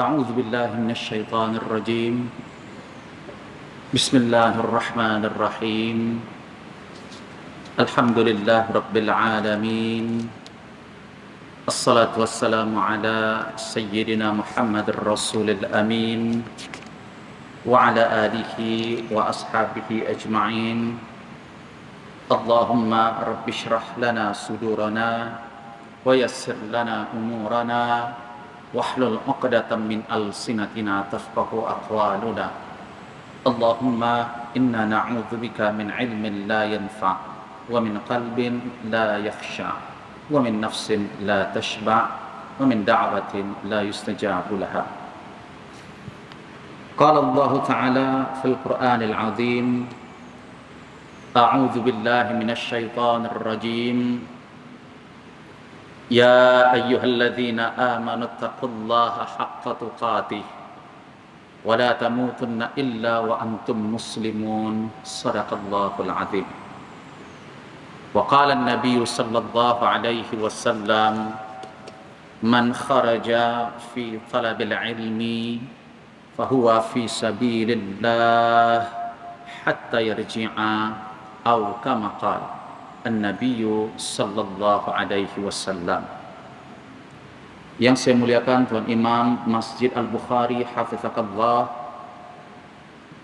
أعوذ بالله من الشيطان الرجيم بسم الله الرحمن الرحيم الحمد لله رب العالمين الصلاة والسلام على سيدنا محمد الرسول الأمين وعلى آله وأصحابه أجمعين اللهم رب اشرح لنا صدورنا ويسر لنا أمورنا واحلل عقدة من ألسنتنا تفقهوا أقوالنا اللهم إنا نعوذ بك من علم لا ينفع ومن قلب لا يخشع ومن نفس لا تشبع ومن دعوة لا يستجاب لها. قال الله تعالى في القرآن العظيم أعوذ بالله من الشيطان الرجيم يا أيها الذين آمنوا اتقوا الله حق تقاته ولا تموتن إلا وأنتم مسلمون صدق الله العظيم. وقال النبي صلى الله عليه وسلم من خرج في طلب العلم فهو في سبيل الله حتى يرجع أو كما قال An-Nabiy sallallahu alaihi wasallam. Yang saya muliakan Tuan Imam Masjid Al-Bukhari hafizakallah,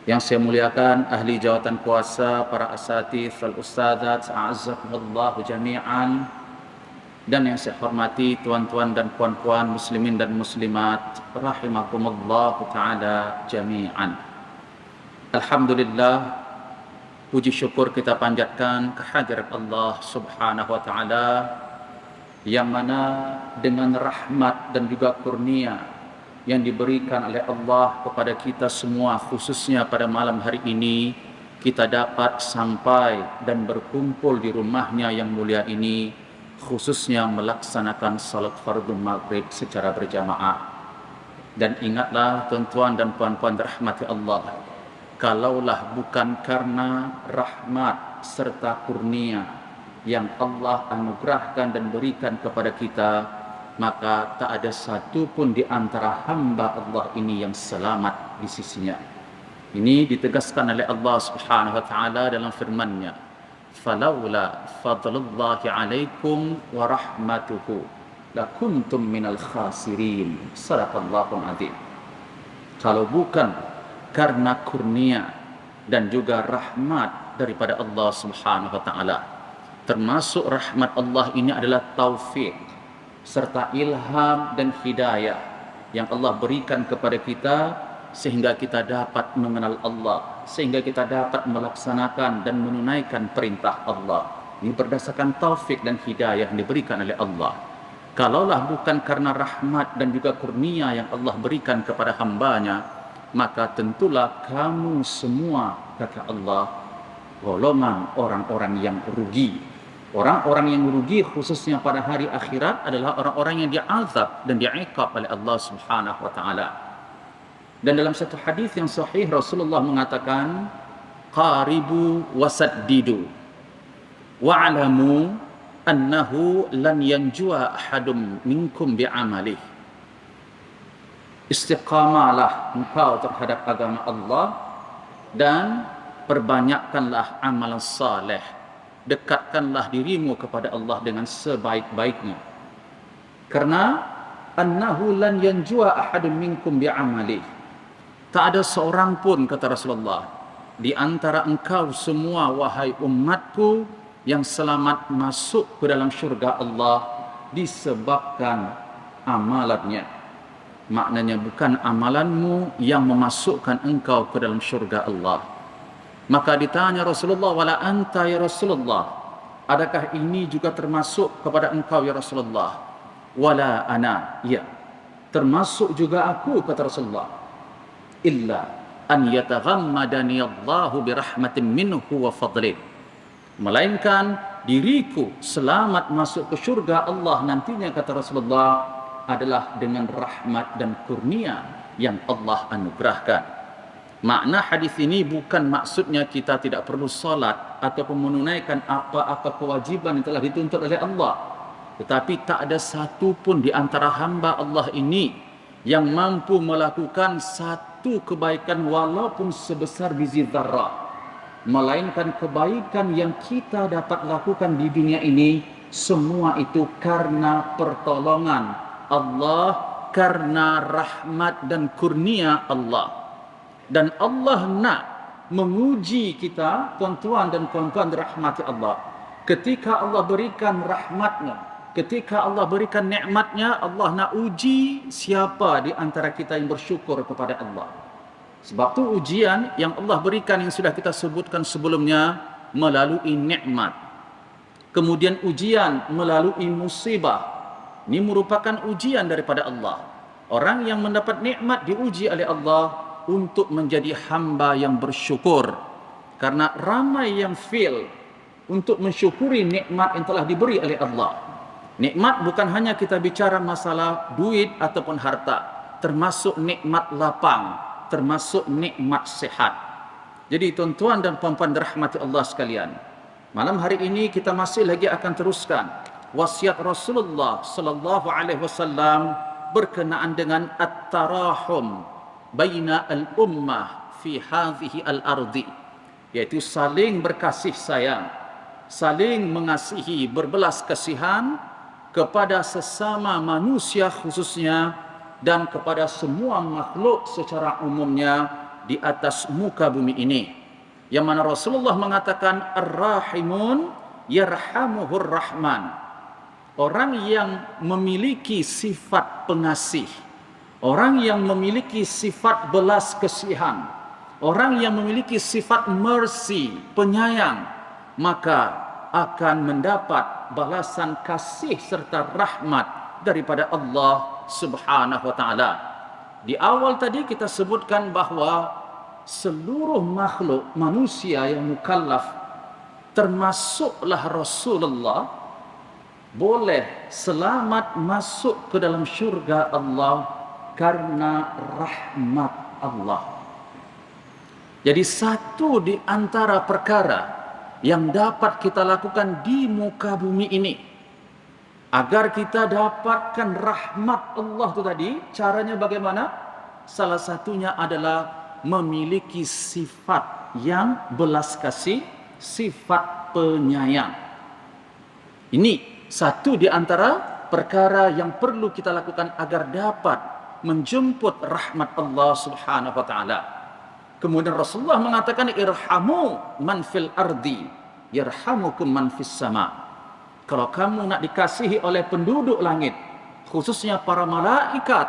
yang saya muliakan ahli jawatan kuasa, para asatidz wal ustadzat a'azzakumullah jami'an, dan yang saya hormati tuan-tuan dan puan-puan muslimin dan muslimat rahimakumullah taala jami'an. Alhamdulillah, puji syukur kita panjatkan kehadirat Allah Subhanahu wa taala yang mana dengan rahmat dan juga kurnia yang diberikan oleh Allah kepada kita semua, khususnya pada malam hari ini kita dapat sampai dan berkumpul di rumahnya yang mulia ini, khususnya melaksanakan salat fardu maghrib secara berjamaah. Dan ingatlah tuan-tuan dan puan-puan rahmati Allah, kalaulah bukan karena rahmat serta kurnia yang Allah anugerahkan dan berikan kepada kita, maka tak ada satu pun di antara hamba Allah ini yang selamat di sisinya. Ini ditegaskan oleh Allah Subhanahu wa taala dalam firman-Nya, "Falaula fadlullahi 'alaikum wa rahmatuhu lakuntum minal khasirin." Shadaqallahul azim. Kalau bukan karena kurnia dan juga rahmat daripada Allah Subhanahu wa taala, termasuk rahmat Allah ini adalah taufik serta ilham dan hidayah yang Allah berikan kepada kita sehingga kita dapat mengenal Allah, sehingga kita dapat melaksanakan dan menunaikan perintah Allah. Ini berdasarkan taufik dan hidayah yang diberikan oleh Allah. Kalaulah bukan karena rahmat dan juga kurnia yang Allah berikan kepada hambanya, maka tentulah kamu semua, kata Allah, golongan orang-orang yang rugi. Orang-orang yang rugi khususnya pada hari akhirat adalah orang-orang yang diazab dan diiqab oleh Allah Subhanahu wa taala. Dan dalam satu hadis yang sahih Rasulullah mengatakan, qaribu wasaddidu wa'lamu annahu lan yanjua ahadum minkum bi'amalihi. Istiqamalah engkau terhadap agama Allah dan perbanyakkanlah amalan saleh. Dekatkanlah dirimu kepada Allah dengan sebaik-baiknya. Karena annahu lan yanjua ahadun minkum bi'amali. Tak ada seorang pun, kata Rasulullah, di antara engkau semua wahai umatku yang selamat masuk ke dalam syurga Allah disebabkan amalannya. Maknanya bukan amalanmu yang memasukkan engkau ke dalam syurga Allah. Maka ditanya Rasulullah, wala anta ya Rasulullah, adakah ini juga termasuk kepada engkau ya Rasulullah? Wala ana, ya, termasuk juga aku, kata Rasulullah. Illa an yataghammadani Allahu birahmatin minhu wa fadlin. Melainkan diriku selamat masuk ke syurga Allah nantinya, kata Rasulullah, adalah dengan rahmat dan kurnia yang Allah anugerahkan. Makna hadis ini bukan maksudnya kita tidak perlu salat ataupun menunaikan apa-apa kewajiban yang telah dituntut oleh Allah. Tetapi tak ada satu pun di antara hamba Allah ini yang mampu melakukan satu kebaikan walaupun sebesar biji zarrah, melainkan kebaikan yang kita dapat lakukan di dunia ini semua itu karena pertolongan Allah, karena rahmat dan kurnia Allah. Dan Allah nak menguji kita, tuan-tuan dan puan-puan dirahmati Allah. Ketika Allah berikan rahmatnya, ketika Allah berikan nikmatnya, Allah nak uji siapa di antara kita yang bersyukur kepada Allah. Sebab tu ujian yang Allah berikan yang sudah kita sebutkan sebelumnya melalui nikmat. Kemudian ujian melalui musibah. Ini merupakan ujian daripada Allah. Orang yang mendapat nikmat diuji oleh Allah untuk menjadi hamba yang bersyukur. Karena ramai yang fail untuk mensyukuri nikmat yang telah diberi oleh Allah. Nikmat bukan hanya kita bicara masalah duit ataupun harta, termasuk nikmat lapang, termasuk nikmat sehat. Jadi tuan-tuan dan puan-puan dirahmati Allah sekalian, malam hari ini kita masih lagi akan teruskan wasiat Rasulullah sallallahu alaihi wasallam berkenaan dengan at-tarahum baina al-ummah fi hadhihi al-ardi, yaitu saling berkasih sayang, saling mengasihi, berbelas kasihan kepada sesama manusia khususnya dan kepada semua makhluk secara umumnya di atas muka bumi ini. Yang mana Rasulullah mengatakan ar-rahimun yarhamuhur rahman. Orang yang memiliki sifat pengasih, orang yang memiliki sifat belas kasihan, orang yang memiliki sifat mercy, penyayang, maka akan mendapat balasan kasih serta rahmat daripada Allah Subhanahu wa taala. Di awal tadi kita sebutkan bahawa seluruh makhluk manusia yang mukallaf, termasuklah Rasulullah, boleh selamat masuk ke dalam syurga Allah karena rahmat Allah. Jadi satu di antara perkara yang dapat kita lakukan di muka bumi ini agar kita dapatkan rahmat Allah itu tadi, caranya bagaimana? Salah satunya adalah memiliki sifat yang belas kasih, sifat penyayang. Ini satu di antara perkara yang perlu kita lakukan agar dapat menjemput rahmat Allah Subhanahu wa taala. Kemudian Rasulullah mengatakan irhamu man fil ardi yarhamukum man fis sama. Kalau kamu nak dikasihi oleh penduduk langit, khususnya para malaikat,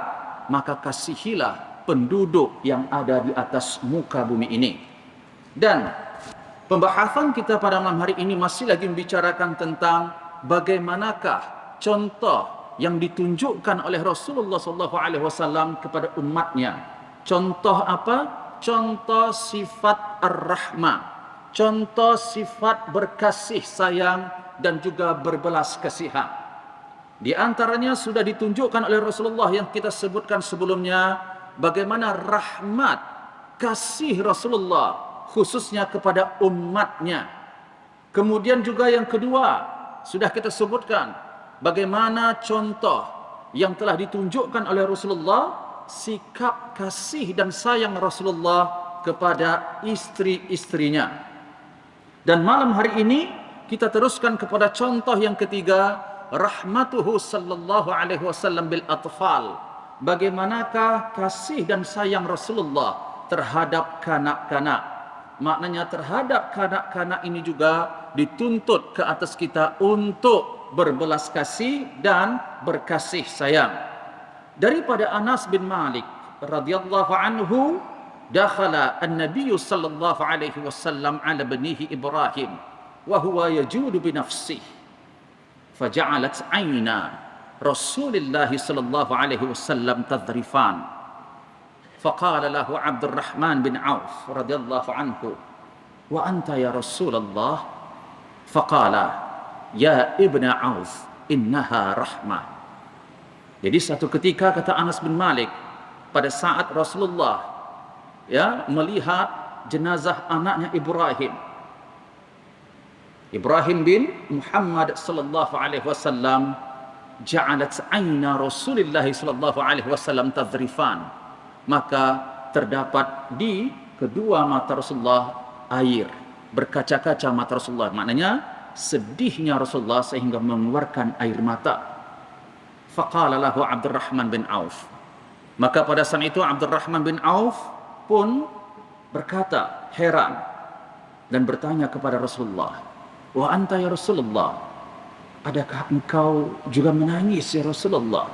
maka kasihilah penduduk yang ada di atas muka bumi ini. Dan pembahasan kita pada malam hari ini masih lagi membicarakan tentang bagaimanakah contoh yang ditunjukkan oleh Rasulullah SAW kepada umatnya. Contoh apa? Contoh sifat ar-rahmah, contoh sifat berkasih sayang dan juga berbelas kasihan. Di antaranya sudah ditunjukkan oleh Rasulullah yang kita sebutkan sebelumnya, bagaimana rahmat kasih Rasulullah khususnya kepada umatnya. Kemudian juga yang kedua sudah kita sebutkan bagaimana contoh yang telah ditunjukkan oleh Rasulullah, sikap kasih dan sayang Rasulullah kepada istri-istrinya. Dan malam hari ini kita teruskan kepada contoh yang ketiga, rahmatuhu sallallahu alaihi wasallam bil atfal. Bagaimanakah kasih dan sayang Rasulullah terhadap kanak-kanak? Maknanya terhadap kanak-kanak ini juga dituntut ke atas kita untuk berbelas kasih dan berkasih sayang. Daripada Anas bin Malik radhiyallahu anhu, dakhala an-nabiy sallallahu alaihi wasallam ala banihi Ibrahim wa huwa yajudu bi nafsihi faja'alat 'aina Rasulillah sallallahu alaihi wasallam tadrifan faqala lahu Abdurrahman bin Auf radhiyallahu anhu wa anta ya Rasulullah faqala ya ibna Auf innaha rahmah. Jadi satu ketika kata Anas bin Malik, pada saat Rasulullah melihat jenazah anaknya Ibrahim bin Muhammad sallallahu alaihi wasallam ja'alat aina Rasulillah sallallahu alaihi wasallam tadrifan, maka terdapat di kedua mata Rasulullah air, berkaca-kaca mata Rasulullah, maknanya sedihnya Rasulullah sehingga mengeluarkan air mata. Faqala lahu Abdurrahman bin Auf, maka pada saat itu Abdurrahman bin Auf pun berkata heran dan bertanya kepada Rasulullah, wa anta ya Rasulullah, adakah engkau juga menangis ya Rasulullah?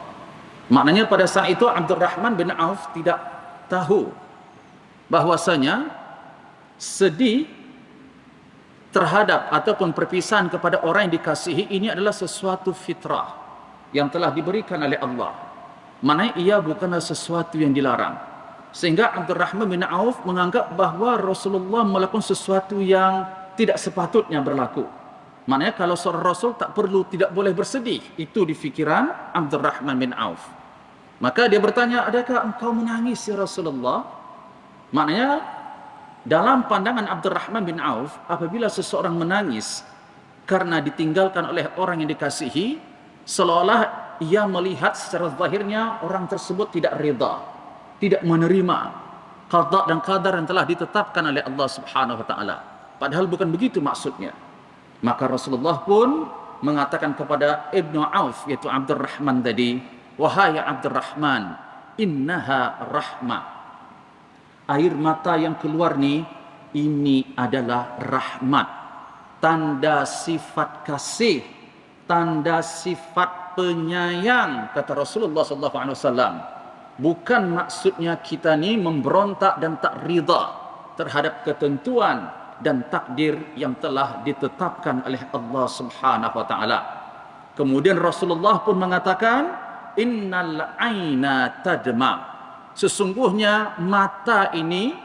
Maknanya pada saat itu Abdurrahman bin Auf tidak tahu bahwasanya sedih terhadap ataupun perpisahan kepada orang yang dikasihi ini adalah sesuatu fitrah yang telah diberikan oleh Allah. Maknanya ia bukanlah sesuatu yang dilarang. Sehingga Abdurrahman bin Auf menganggap bahawa Rasulullah melakukan sesuatu yang tidak sepatutnya berlaku. Maknanya kalau seorang Rasul tidak boleh bersedih. Itu di fikiran Abdurrahman bin Auf. Maka dia bertanya, adakah engkau menangis ya Rasulullah? Maknanya dalam pandangan Abdurrahman bin Auf, apabila seseorang menangis karena ditinggalkan oleh orang yang dikasihi, seolah-olah ia melihat secara zahirnya orang tersebut tidak rida, tidak menerima qada dan qadar yang telah ditetapkan oleh Allah Subhanahu wa taala. Padahal bukan begitu maksudnya. Maka Rasulullah pun mengatakan kepada Ibnu Auf, yaitu Abdurrahman tadi, wahai Abdurrahman, innaha rahmah. Air mata yang keluar ini adalah rahmat, tanda sifat kasih, tanda sifat penyayang, kata Rasulullah SAW. Bukan maksudnya kita memberontak dan tak rida terhadap ketentuan dan takdir yang telah ditetapkan oleh Allah Subhanahu wa taala. Kemudian Rasulullah pun mengatakan, innal aina tadma. Sesungguhnya mata ini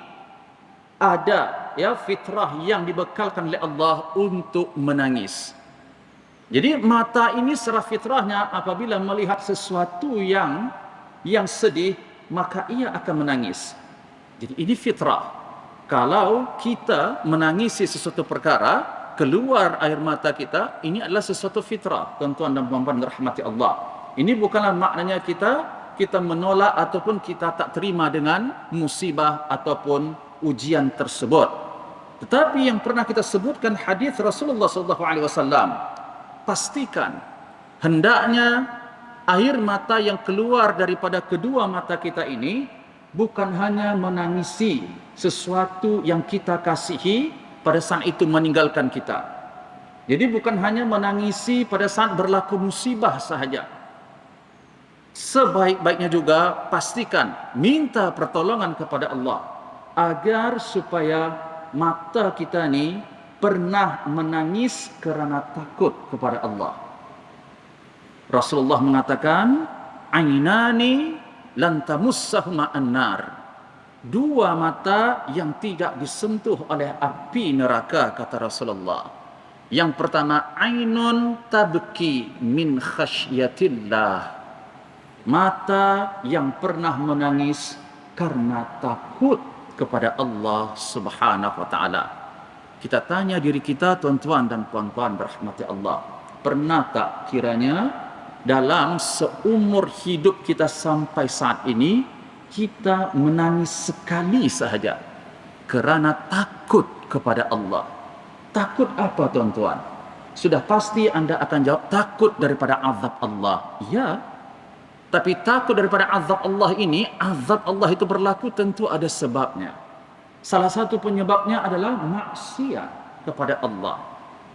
ada fitrah yang dibekalkan oleh Allah untuk menangis. Jadi mata ini secara fitrahnya apabila melihat sesuatu yang sedih, maka ia akan menangis. Jadi ini fitrah. Kalau kita menangisi sesuatu perkara, keluar air mata kita, ini adalah sesuatu fitrah. Tuan-tuan dan puan-puan dirahmati Allah. Ini bukanlah maknanya kita menolak ataupun kita tak terima dengan musibah ataupun ujian tersebut. Tetapi yang pernah kita sebutkan hadis Rasulullah SAW, pastikan hendaknya air mata yang keluar daripada kedua mata kita ini bukan hanya menangisi sesuatu yang kita kasihi pada saat itu meninggalkan kita. Jadi bukan hanya menangisi pada saat berlaku musibah sahaja. Sebaik-baiknya juga pastikan minta pertolongan kepada Allah agar supaya mata kita ni pernah menangis kerana takut kepada Allah. Rasulullah mengatakan, ainani lan tamussahuma an-nar. Dua mata yang tidak disentuh oleh api neraka, kata Rasulullah. Yang pertama, ainun tabki min khasyatillah. Mata yang pernah menangis karena takut kepada Allah Subhanahu wa taala. Kita tanya diri kita, tuan-tuan dan puan-puan berahmati Allah, pernah tak kiranya dalam seumur hidup kita sampai saat ini kita menangis sekali sahaja kerana takut kepada Allah? Takut apa, tuan-tuan? Sudah pasti anda akan jawab, takut daripada azab Allah. Ya, tapi takut daripada azab Allah ini, azab Allah itu berlaku tentu ada sebabnya. Salah satu penyebabnya adalah maksiat kepada Allah,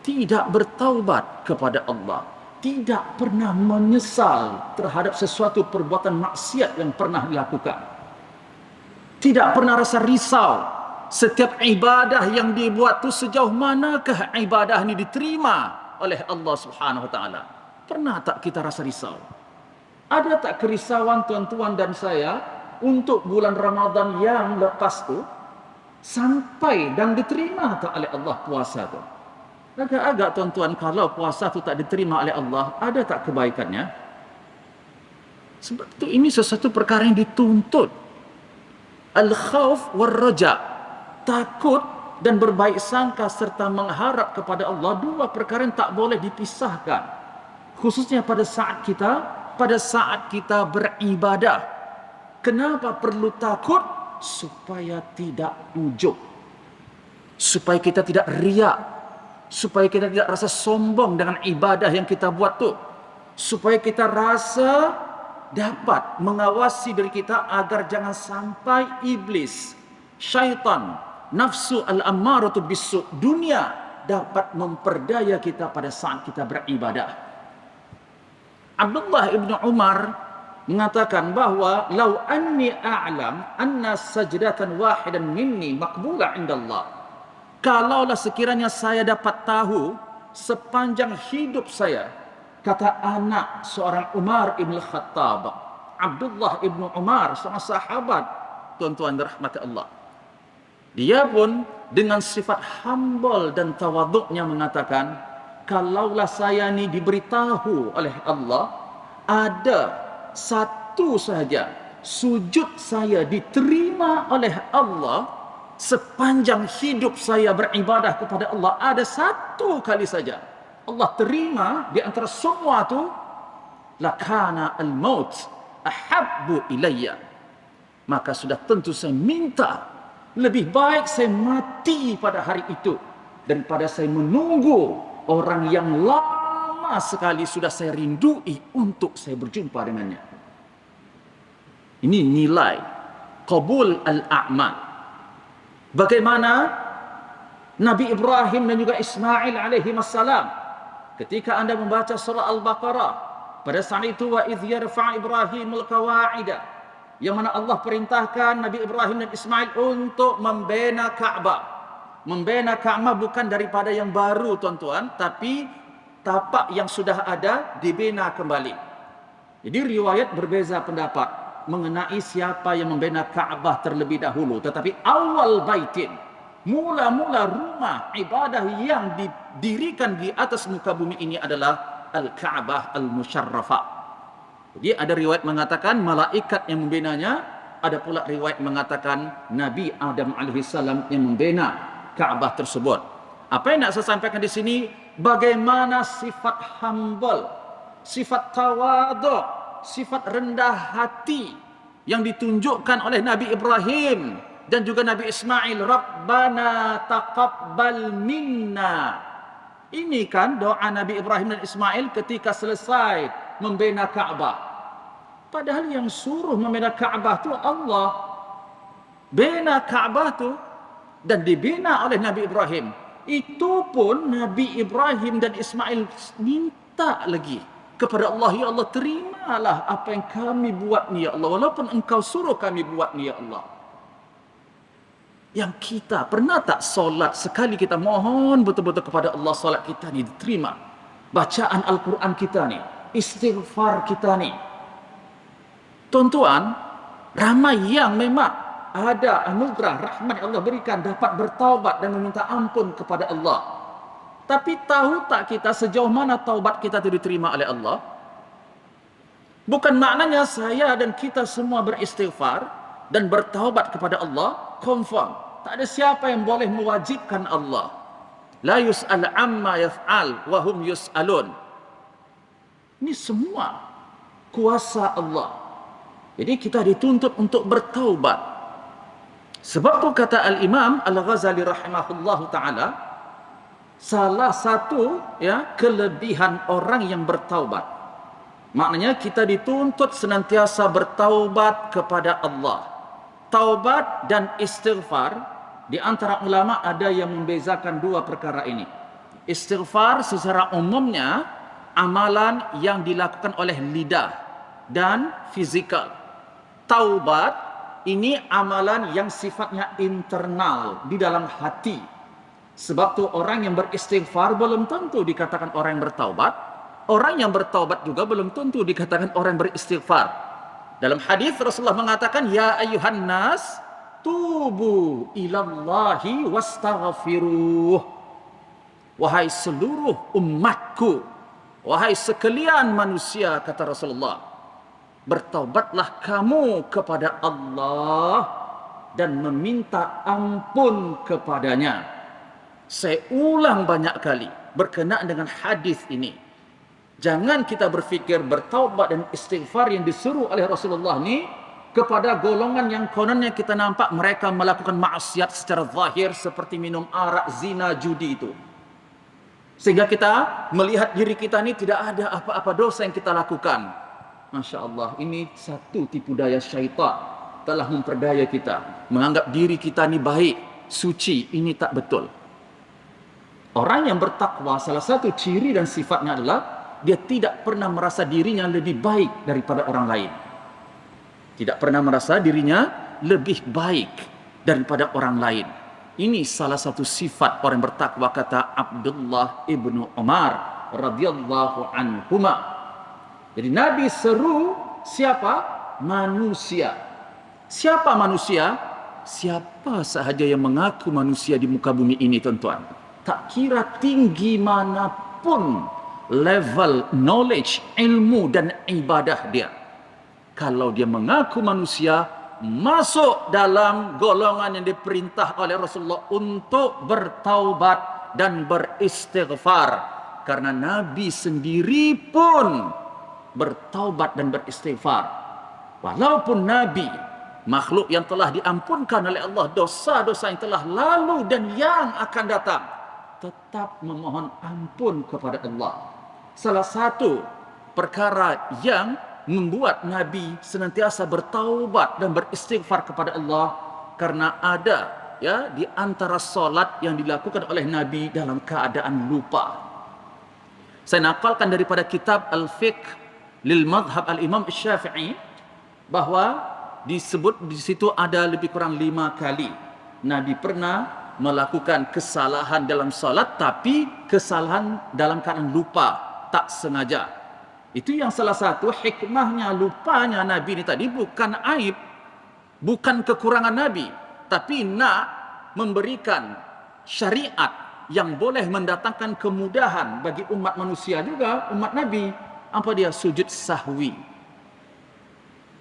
tidak bertaubat kepada Allah, tidak pernah menyesal terhadap sesuatu perbuatan maksiat yang pernah dilakukan, tidak pernah rasa risau setiap ibadah yang dibuat tu sejauh manakah ibadah ini diterima oleh Allah Subhanahu wa taala. Pernah tak kita rasa risau? Ada tak kerisauan tuan-tuan dan saya untuk bulan Ramadan yang lepas tu, sampai dan diterima tak oleh Allah puasa tu? Agak-agak tuan-tuan, kalau puasa tu tak diterima oleh Allah, ada tak kebaikannya? Sebab itu ini sesuatu perkara yang dituntut. Al-khawf wal-raja, takut dan berbaik sangka serta mengharap kepada Allah, dua perkara yang tak boleh dipisahkan. khususnya pada saat kita beribadah. Kenapa perlu takut? Supaya tidak ujub, supaya kita tidak riak, supaya kita tidak rasa sombong dengan ibadah yang kita buat tuh, supaya kita rasa dapat mengawasi diri kita agar jangan sampai iblis, syaitan, nafsu al-ammaratu bisu, dunia dapat memperdaya kita pada saat kita beribadah. Abdullah ibn Umar mengatakan bahwa lau anni a'lam anna sajdatan wahidan minni maqbula indallah. Kalaulah sekiranya saya dapat tahu sepanjang hidup saya, kata anak seorang Umar ibn Khattab, Abdullah ibn Umar, seorang sahabat, tuan-tuan dirahmati Allah. Dia pun dengan sifat humble dan tawaduknya mengatakan, kalaulah saya ni diberitahu oleh Allah, ada satu saja sujud saya diterima oleh Allah sepanjang hidup saya beribadah kepada Allah, ada satu kali saja Allah terima di antara semua itu, lakana al-maut ahabbu ilayya, maka sudah tentu saya minta, lebih baik saya mati pada hari itu daripada saya menunggu orang yang lama sekali sudah saya rindui untuk saya berjumpa dengannya. Ini nilai qabul al-a'mal. Bagaimana Nabi Ibrahim dan juga Ismail alaihi wassalam, ketika anda membaca surah Al-Baqarah, pada saat itu wa idh yarfa' Ibrahimul qawa'ida, yang mana Allah perintahkan Nabi Ibrahim dan Ismail untuk membina Ka'bah. Membina Ka'bah bukan daripada yang baru tuan-tuan, tapi tapak yang sudah ada dibina kembali. Jadi riwayat berbeza pendapat mengenai siapa yang membina Ka'bah terlebih dahulu, tetapi awal baitin, mula-mula rumah ibadah yang didirikan di atas muka bumi ini adalah Al-Ka'bah Al-Musyarrafah. Jadi ada riwayat mengatakan malaikat yang membinanya, ada pula riwayat mengatakan Nabi Adam alaihissalam yang membina Ka'bah tersebut. Apa yang nak saya sampaikan di sini, bagaimana sifat humble, sifat tawadhu, sifat rendah hati yang ditunjukkan oleh Nabi Ibrahim dan juga Nabi Ismail. Rabbana taqabbal minna. Ini kan doa Nabi Ibrahim dan Ismail ketika selesai membina Ka'bah. Padahal yang suruh membina Ka'bah tu Allah. Bina Ka'bah tu dan dibina oleh Nabi Ibrahim. Itu pun Nabi Ibrahim dan Ismail minta lagi kepada Allah, ya Allah, terimalah apa yang kami buat ni ya Allah, walaupun engkau suruh kami buat ni ya Allah. Yang kita pernah tak solat sekali kita mohon betul-betul kepada Allah, solat kita ni diterima, bacaan Al-Quran kita ni, istighfar kita ni. Tuan-tuan, ramai yang memang ada anugerah rahmat yang Allah berikan dapat bertaubat dan meminta ampun kepada Allah. Tapi tahu tak kita sejauh mana taubat kita itu diterima oleh Allah? Bukan maknanya saya dan kita semua beristighfar dan bertaubat kepada Allah confirm. Tak ada siapa yang boleh mewajibkan Allah. La yus'al amma yaf'al wa hum yus'alun. Ini semua kuasa Allah. Jadi kita dituntut untuk bertaubat. Sebab tu kata Al-Imam Al-Ghazali rahimahullahu ta'ala, salah satu kelebihan orang yang bertaubat, maknanya kita dituntut senantiasa bertaubat kepada Allah. Taubat dan istighfar, di antara ulama ada yang membezakan dua perkara ini. Istighfar secara umumnya amalan yang dilakukan oleh lidah dan fizikal. Taubat ini amalan yang sifatnya internal, di dalam hati. Sebab tu orang yang beristighfar belum tentu dikatakan orang yang bertaubat. Orang yang bertaubat juga belum tentu dikatakan orang yang beristighfar. Dalam hadis Rasulullah mengatakan, ya ayyuhan nas tubu ilallahi wastaghfiruh. Wahai seluruh umatku, wahai sekalian manusia, kata Rasulullah, bertaubatlah kamu kepada Allah dan meminta ampun kepadanya. Saya ulang banyak kali berkenaan dengan hadis ini. Jangan kita berfikir bertaubat dan istighfar yang disuruh oleh Rasulullah ni kepada golongan yang kononnya kita nampak mereka melakukan maksiat secara zahir seperti minum arak, zina, judi itu. Sehingga kita melihat diri kita ni tidak ada apa-apa dosa yang kita lakukan. Masya Allah, ini satu tipu daya syaitan telah memperdaya kita menganggap diri kita ni baik, suci. Ini tak betul. Orang yang bertakwa, salah satu ciri dan sifatnya adalah dia tidak pernah merasa dirinya lebih baik daripada orang lain. Tidak pernah merasa dirinya lebih baik daripada orang lain. Ini salah satu sifat orang bertakwa, kata Abdullah ibnu Umar radhiyallahu anhuma. Jadi Nabi seru siapa? Manusia. Siapa manusia? Siapa sahaja yang mengaku manusia di muka bumi ini, tuan-tuan. Tak kira tinggi manapun level knowledge, ilmu dan ibadah dia, kalau dia mengaku manusia, masuk dalam golongan yang diperintah oleh Rasulullah untuk bertaubat dan beristighfar. Karena Nabi sendiri pun bertaubat dan beristighfar. Walaupun Nabi makhluk yang telah diampunkan oleh Allah dosa-dosa yang telah lalu dan yang akan datang, tetap memohon ampun kepada Allah. Salah satu perkara yang membuat Nabi senantiasa bertaubat dan beristighfar kepada Allah, karena ada di antara solat yang dilakukan oleh Nabi dalam keadaan lupa. Saya nakalkan daripada kitab Al-Fiqh lil Madhab Al-Imam Syafi'i bahawa disebut di situ ada lebih kurang 5 kali Nabi pernah melakukan kesalahan dalam solat, tapi kesalahan dalam keadaan lupa, tak sengaja. Itu yang salah satu hikmahnya lupanya Nabi ini tadi bukan aib, bukan kekurangan Nabi, tapi nak memberikan syariat yang boleh mendatangkan kemudahan bagi umat manusia juga, umat Nabi. Apa dia? Sujud sahwi.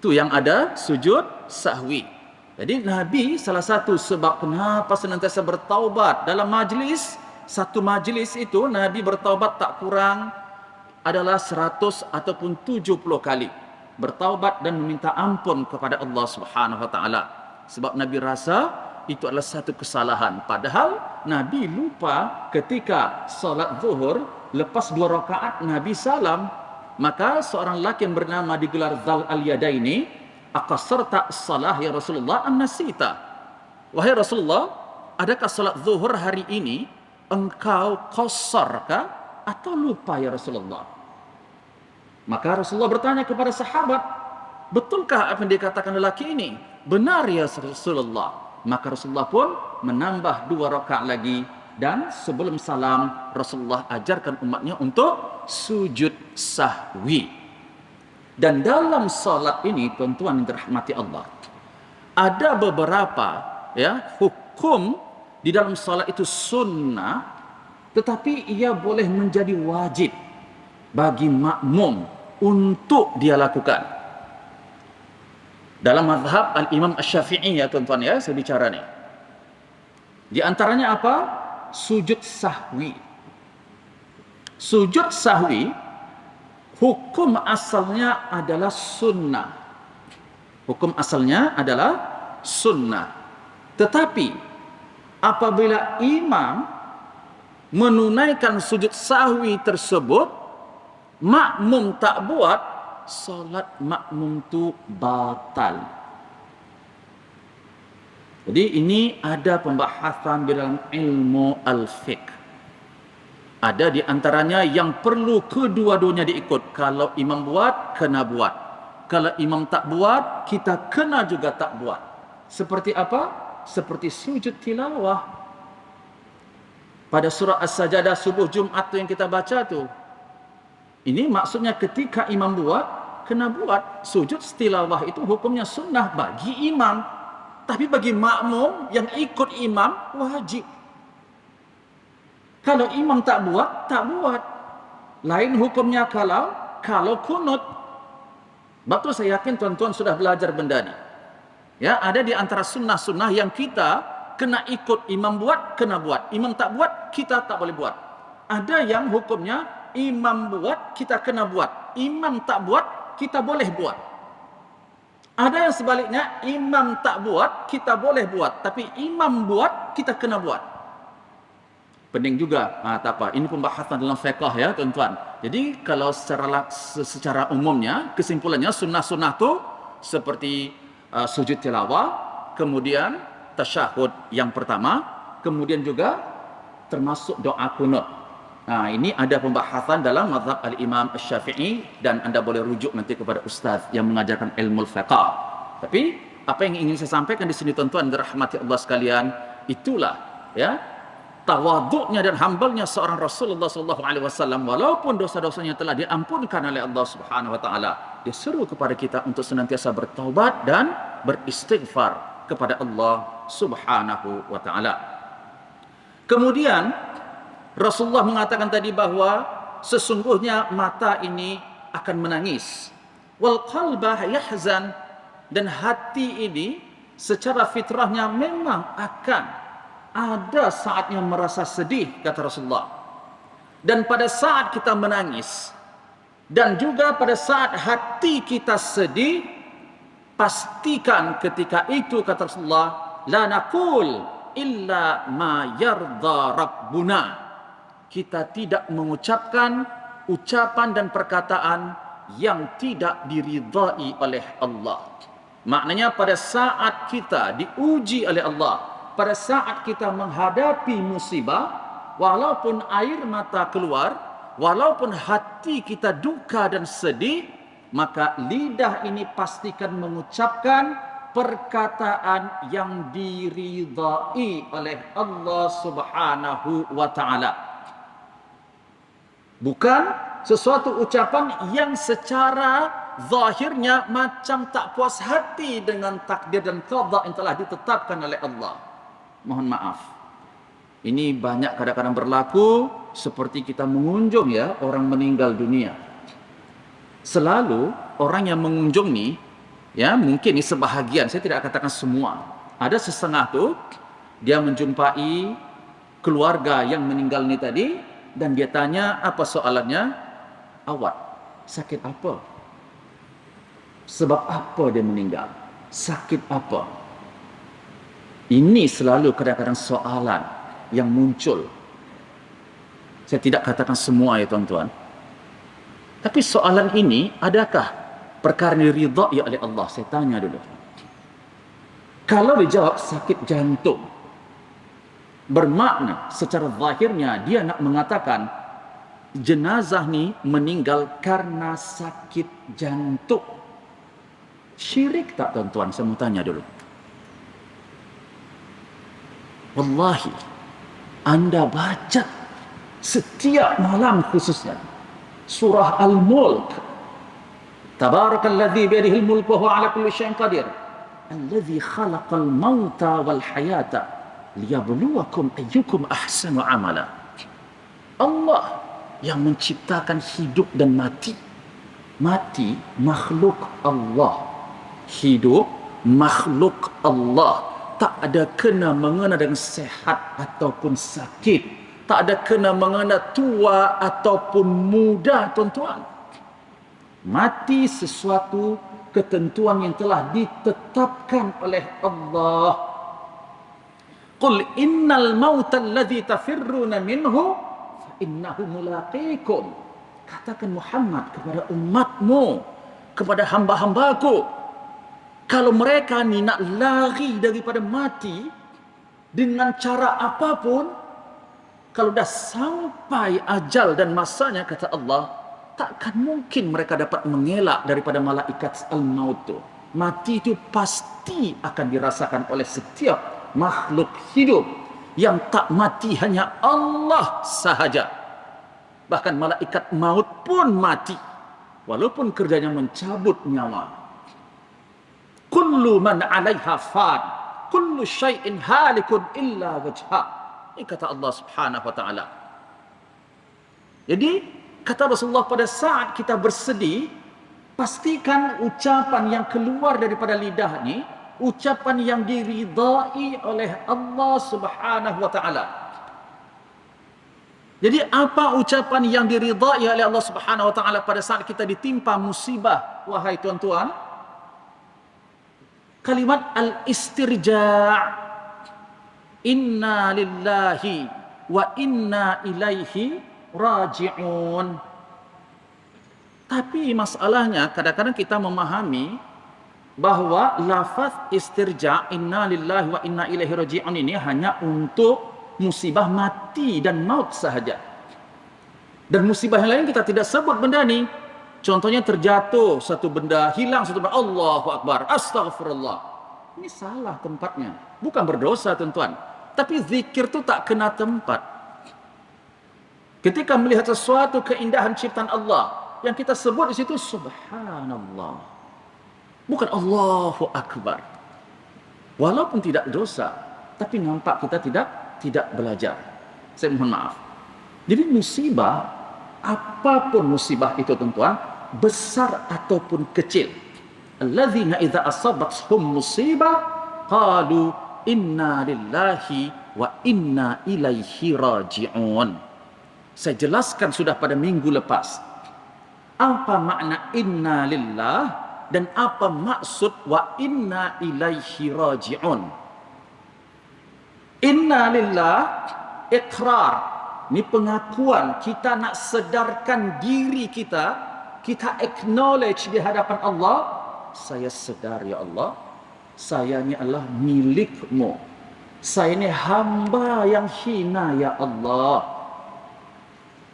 Itu yang ada, sujud sahwi. Jadi Nabi salah satu sebab kenapa senantiasa bertaubat dalam majlis, satu majlis itu Nabi bertaubat tak kurang adalah 100 ataupun 70 kali bertaubat dan meminta ampun kepada Allah Subhanahu wa taala. Sebab Nabi rasa itu adalah satu kesalahan. Padahal Nabi lupa ketika solat zuhur, lepas 2 rakaat Nabi salam. Maka seorang lelaki yang bernama digelar Zal al-Yadaini, aqasarta as-salah ya Rasulullah am nasita? Wahai Rasulullah, adakah salat zuhur hari ini engkau qasarkah atau lupa ya Rasulullah? Maka Rasulullah bertanya kepada sahabat, betulkah apa yang dikatakan lelaki ini? Benar ya Rasulullah. Maka Rasulullah pun menambah 2 rakaat lagi, dan sebelum salam Rasulullah ajarkan umatnya untuk sujud sahwi. Dan dalam salat ini, tuan-tuan yang dirahmati Allah, ada beberapa hukum di dalam salat itu sunnah, tetapi ia boleh menjadi wajib bagi makmum untuk dia lakukan. Dalam mazhab Al-Imam Asy-Syafi'i ya tuan-tuan ya, saya bicara ni. Di antaranya apa? Sujud sahwi. Sujud sahwi hukum asalnya adalah sunnah. Hukum asalnya adalah sunnah. Tetapi apabila imam menunaikan sujud sahwi tersebut, makmum tak buat, solat makmum tu batal. Jadi ini ada pembahasan di dalam ilmu al-fiqh. Ada di antaranya yang perlu kedua-duanya diikut. Kalau imam buat, kena buat. Kalau imam tak buat, kita kena juga tak buat. Seperti apa? Seperti sujud tilawah. Pada surah As-Sajadah subuh Jumat tu yang kita baca tu. Ini maksudnya ketika imam buat, kena buat. Sujud tilawah itu hukumnya sunnah bagi imam. Tapi bagi makmum yang ikut imam, wajib. Kalau imam tak buat, tak buat. Lain hukumnya kalau kunut. Betul, saya yakin tuan-tuan sudah belajar benda ni. Ya, ada di antara sunnah-sunnah yang kita kena ikut imam buat, kena buat. Imam tak buat, kita tak boleh buat. Ada yang hukumnya imam buat, kita kena buat. Imam tak buat, kita boleh buat. Ada yang sebaliknya, imam tak buat, kita boleh buat. Tapi imam buat, kita kena buat. Pening juga. Tak apa. Ini pembahasan dalam fiqh ya, tuan-tuan. Jadi, kalau secara umumnya, kesimpulannya, sunnah-sunnah tu seperti sujud tilawah, kemudian tasyahud yang pertama, kemudian juga termasuk doa kunut. Ini ada pembahasan dalam mazhab al-Imam Asy-Syafi'i dan anda boleh rujuk nanti kepada ustaz yang mengajarkan ilmu fiqh. Tapi apa yang ingin saya sampaikan di sini tuan-tuan dirahmati Allah sekalian, itulah ya tawaduknya dan humble-nya seorang Rasulullah sallallahu alaihi wasallam, walaupun dosa-dosanya telah diampunkan oleh Allah Subhanahu wa taala. Dia seru kepada kita untuk senantiasa bertaubat dan beristighfar kepada Allah Subhanahu wa taala. Kemudian Rasulullah mengatakan tadi bahawa sesungguhnya mata ini akan menangis. Wal qalbah yahzan, dan hati ini secara fitrahnya memang akan ada saatnya merasa sedih, kata Rasulullah. Dan pada saat kita menangis dan juga pada saat hati kita sedih, pastikan ketika itu, kata Rasulullah, la naqul illa ma yarda rabbuna. Kita tidak mengucapkan ucapan dan perkataan yang tidak diridai oleh Allah. Maknanya pada saat kita diuji oleh Allah, pada saat kita menghadapi musibah, walaupun air mata keluar, walaupun hati kita duka dan sedih, maka lidah ini pastikan mengucapkan perkataan yang diridai oleh Allah Subhanahu wa taala. Bukan sesuatu ucapan yang secara zahirnya macam tak puas hati dengan takdir dan qada yang telah ditetapkan oleh Allah. Mohon maaf. Ini banyak kadang-kadang berlaku seperti kita mengunjung ya orang meninggal dunia. Selalu orang yang mengunjung ni, ya mungkin ini sebahagian, saya tidak katakan semua. Ada setengah tu dia menjumpai keluarga yang meninggal ni tadi, dan dia tanya, apa soalannya? Awak sakit apa? Sebab apa dia meninggal? Sakit apa? Ini selalu kadang-kadang soalan yang muncul. Saya tidak katakan semua ya tuan-tuan. Tapi soalan ini, adakah perkara diridai oleh Allah? Saya tanya dulu. Kalau dijawab sakit jantung, bermakna secara zahirnya dia nak mengatakan jenazah ni meninggal karena sakit jantung. Syirik tak tuan-tuan? Saya mau tanya dulu. Wallahi, anda baca setiap malam khususnya surah Al-Mulk, Tabarakalladzi biyadihil mulku wa huwa ala kulli syai'in qadir, alladzi khalaqal mauta wal hayata liyabluwakum ayyukum ahsanu amala. Allah yang menciptakan hidup dan mati. Mati makhluk Allah, hidup makhluk Allah. Tak ada kena mengena dengan sehat ataupun sakit, tak ada kena mengena tua ataupun muda tuan-tuan. Mati sesuatu ketentuan yang telah ditetapkan oleh Allah. Qul innal mauta alladhi tafirruna minhu fa innahu mulaqikum. Katakan Muhammad kepada umatmu, kepada hamba-hambaku, kalau mereka ni nak lari daripada mati dengan cara apapun, kalau dah sampai ajal dan masanya, kata Allah, takkan mungkin mereka dapat mengelak daripada malaikat al-maut tu. Mati itu pasti akan dirasakan oleh setiap makhluk hidup. Yang tak mati hanya Allah sahaja. Bahkan malaikat maut pun mati, walaupun kerjanya mencabut nyawa. Kullu man 'alaiha fan, kullu syai'in halikun illa wajha. Ini kata Allah Subhanahu wa taala. Jadi kata Rasulullah, pada saat kita bersedih, pastikan ucapan yang keluar daripada lidah ni ucapan yang diridai oleh Allah Subhanahu wa taala. Jadi apa ucapan yang diridai oleh Allah Subhanahu wa taala pada saat kita ditimpa musibah, wahai tuan-tuan? Kalimat al-istirja'. Inna lillahi wa inna ilaihi raji'un. Tapi masalahnya kadang-kadang kita memahami bahwa lafaz istirja' inna lillahi wa inna ilaihi raji'un ini hanya untuk musibah mati dan maut sahaja. Dan musibah yang lain kita tidak sebut benda ni. Contohnya terjatuh satu benda, hilang satu benda, Allahu Akbar, Astaghfirullah. Ini salah tempatnya. Bukan berdosa tuan-tuan. Tapi zikir tu tak kena tempat. Ketika melihat sesuatu keindahan ciptaan Allah, yang kita sebut di situ Subhanallah. Bukan Allahu Akbar. Walaupun tidak dosa, tapi nampak kita tidak belajar. Saya mohon maaf. Jadi musibah, apapun musibah itu tuan-tuan, besar ataupun kecil. Alladzina idza asabathum musibah qalu inna lillahi wa inna ilaihi raji'un. Saya jelaskan sudah pada minggu lepas. Apa makna inna lillah dan apa maksud wa inna ilaihi raji'un. Inna lillah, ikrar. Ini pengakuan, kita nak sedarkan diri kita, kita acknowledge di hadapan Allah, saya sedar ya Allah, saya ni adalah milikmu. Saya ni hamba yang hina ya Allah.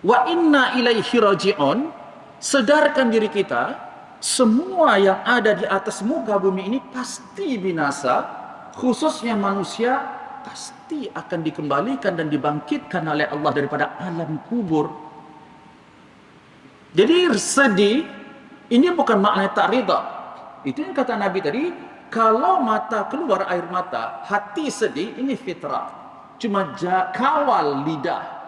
Wa inna ilaihi raji'un. Sedarkan diri kita, semua yang ada di atas muka bumi ini pasti binasa, khususnya manusia pasti akan dikembalikan dan dibangkitkan oleh Allah daripada alam kubur. Jadi sedih, ini bukan makna tak rida. Itu yang kata Nabi tadi, kalau mata keluar air mata, hati sedih, ini fitrah. Cuma kawal lidah.